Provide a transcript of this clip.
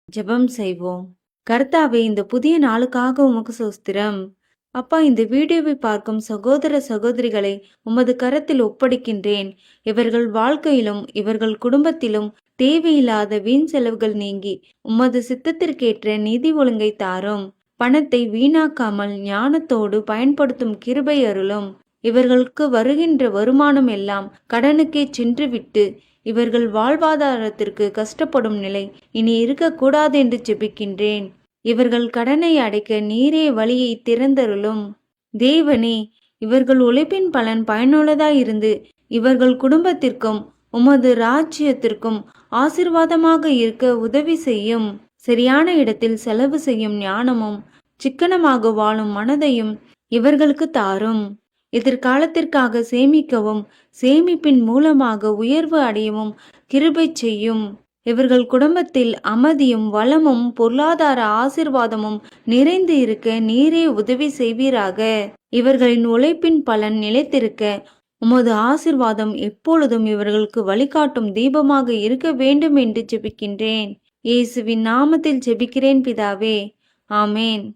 ஜெபம் செய்வோம். கர்த்தாவே, இந்த புதிய நாளுக்காக உமக்கு ஸ்தோத்திரம். அப்பா, இந்த வீடியோவை பார்க்கும் சகோதர சகோதரிகளை உமது கரத்தில் ஒப்படைக்கின்றேன். இவர்கள் வாழ்க்கையிலும் இவர்கள் குடும்பத்திலும் தேவையில்லாத வீண் செலவுகள் நீங்கி உமது சித்தத்திற்கேற்ற நிதி ஒழுங்கை தாரும். பணத்தை வீணாக்காமல் ஞானத்தோடு பயன்படுத்தும் கிருபை அருளும். இவர்களுக்கு வருகின்ற வருமானம் எல்லாம் கடனுக்கே சென்றுவிட்டு இவர்கள் வாழ்வாதாரத்திற்கு கஷ்டப்படும் நிலை இனி இருக்கக்கூடாது என்று ஜெபிக்கின்றேன். இவர்கள் கடனை அடைக்க நீரே வழியை திறந்தருளும். தேவனே, இவர்கள் உழைப்பின் பலன் பயனுள்ளதாயிருந்து இவர்கள் குடும்பத்திற்கும் உமது ராஜ்யத்திற்கும் ஆசீர்வாதமாக இருக்க உதவி செய்யும். சரியான இடத்தில் செலவு செய்யும் ஞானமும் சிக்கனமாக வாழும் மனதையும் இவர்களுக்கு தாரும். எதிர்காலத்திற்காக சேமிக்கவும் சேமிப்பின் மூலமாக உயர்வு அடையவும் கிருபை செய்யும். இவர்கள் குடும்பத்தில் அமைதியும் வளமும் பொருளாதார ஆசீர்வாதமும் நிறைந்து இருக்க நீரே உதவி செய்வீராக. இவர்களின் உழைப்பின் பலன் நிலைத்திருக்க உமது ஆசீர்வாதம் எப்பொழுதும் இவர்களுக்கு வழிகாட்டும் தீபமாக இருக்க வேண்டும் என்று ஜெபிக்கின்றேன். இயேசுவின் நாமத்தில் ஜெபிக்கிறேன் பிதாவே, ஆமேன்.